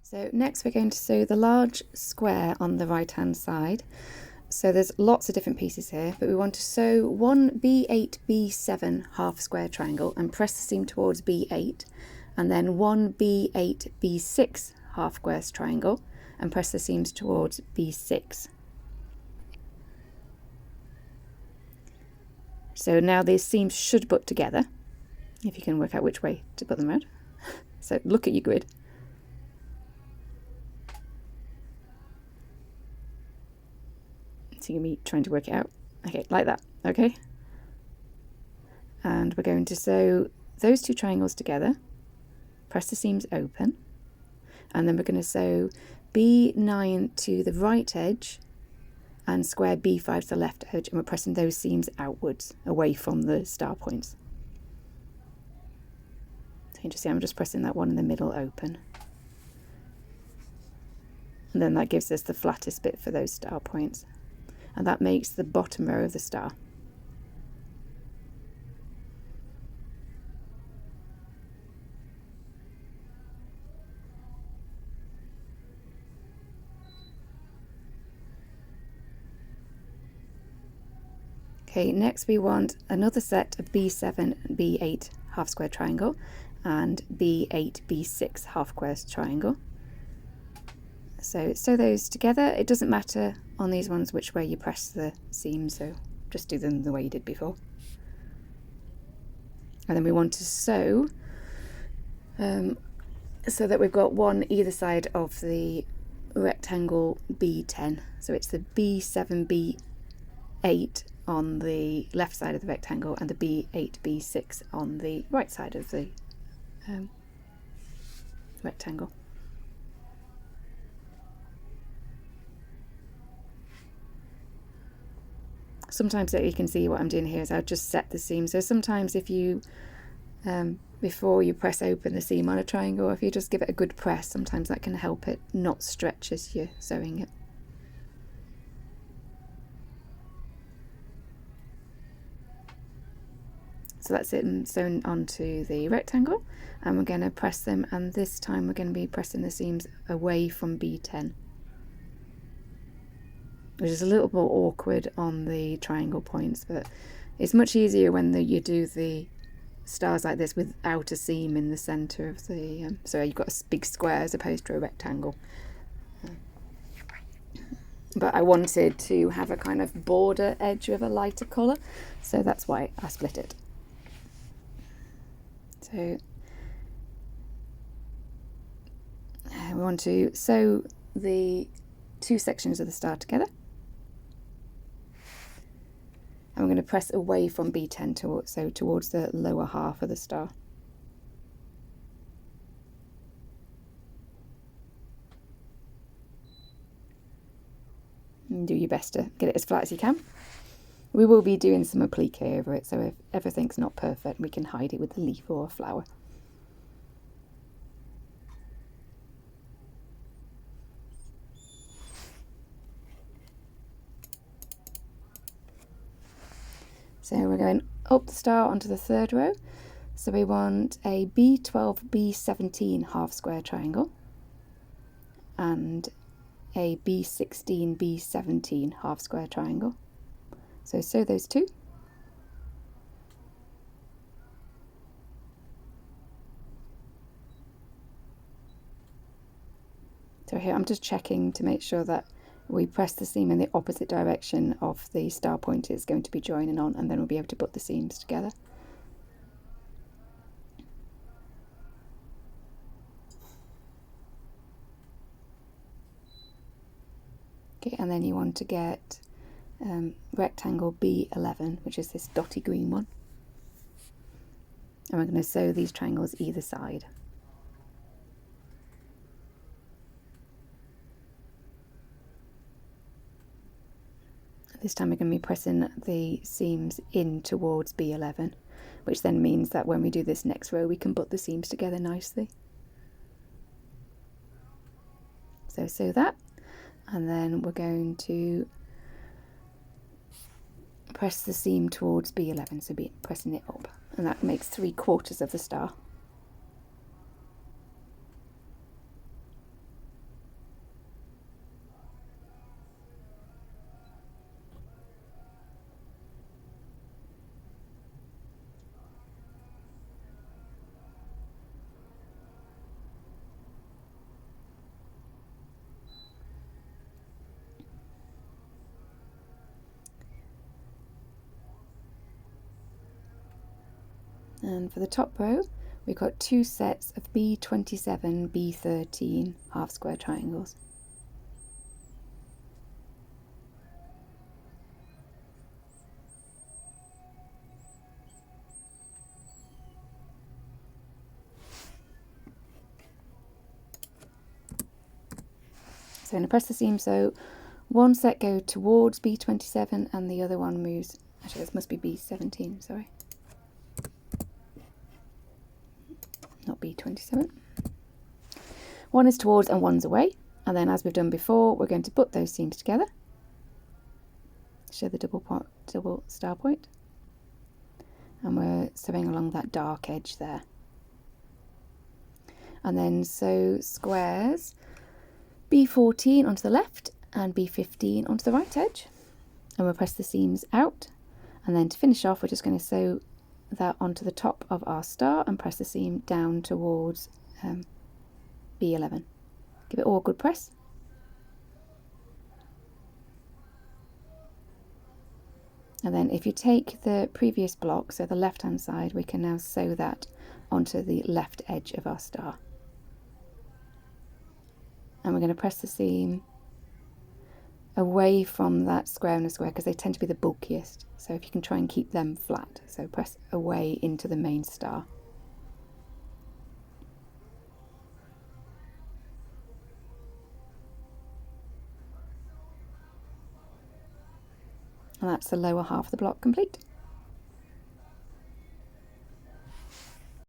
So next we're going to sew the large square on the right hand side. So there's lots of different pieces here, but we want to sew one B8, B7 half square triangle and press the seam towards B8, and then one B8, B6 half square triangle and press the seams towards B6. So now these seams should butt together, if you can work out which way to put them out. So look at your grid. So you're me trying to work it out. Okay, like that, okay? And we're going to sew those two triangles together, press the seams open, and then we're going to sew B9 to the right edge and square B5 to the left edge, and we're pressing those seams outwards, away from the star points. So you can just see I'm just pressing that one in the middle open. And then that gives us the flattest bit for those star points. And that makes the bottom row of the star. Okay, next we want another set of B7 and B8 half square triangle and B8, B6 half square triangle. So sew those together. It doesn't matter on these ones which way you press the seams, so just do them the way you did before. And then we want to sew so that we've got one either side of the rectangle B10. So it's the B7, B8 on the left side of the rectangle and the B8, B6 on the right side of the rectangle. Sometimes you can see what I'm doing here is I'll just set the seam. So sometimes if you, before you press open the seam on a triangle, if you just give it a good press, sometimes that can help it not stretch as you're sewing it. So that's it sewn onto the rectangle, and we're going to press them, and this time we're going to be pressing the seams away from B10. Which is a little more awkward on the triangle points, but it's much easier when you do the stars like this without a seam in the centre of the, so you've got a big square as opposed to a rectangle. But I wanted to have a kind of border edge with a lighter colour, so that's why I split it. So we want to sew the two sections of the star together. And we're going to press away from B10 towards the lower half of the star. And do your best to get it as flat as you can. We will be doing some applique over it, so if everything's not perfect, we can hide it with a leaf or a flower. So we're going up the star onto the third row. So we want a B12, B17 half square triangle and a B16, B17 half square triangle. So sew those two. So here I'm just checking to make sure that we press the seam in the opposite direction of the star point it's going to be joining on, and then we'll be able to put the seams together. Okay, and then you want to get rectangle B11, which is this dotty green one. And we're going to sew these triangles either side. This time we're going to be pressing the seams in towards B11, which then means that when we do this next row we can put the seams together nicely. So sew that, and then we're going to press the seam towards B11, so pressing it up, and that makes 3/4 of the star. And for the top row, we've got 2 sets of B27, B13 half square triangles. So I'm going to press the seam, so one set go towards B27 and the other one moves, actually this must be B17, sorry, not B27. One is towards and one's away, and then as we've done before, we're going to put those seams together, show the double star point, and we're sewing along that dark edge there. And then sew squares B14 onto the left and B15 onto the right edge, and we'll press the seams out, and then to finish off we're just going to sew that onto the top of our star and press the seam down towards B11. Give it all a good press. And then if you take the previous block, so the left hand side, we can now sew that onto the left edge of our star. And we're going to press the seam away from that square and a square because they tend to be the bulkiest. So if you can try and keep them flat, so press away into the main star. And that's the lower half of the block complete.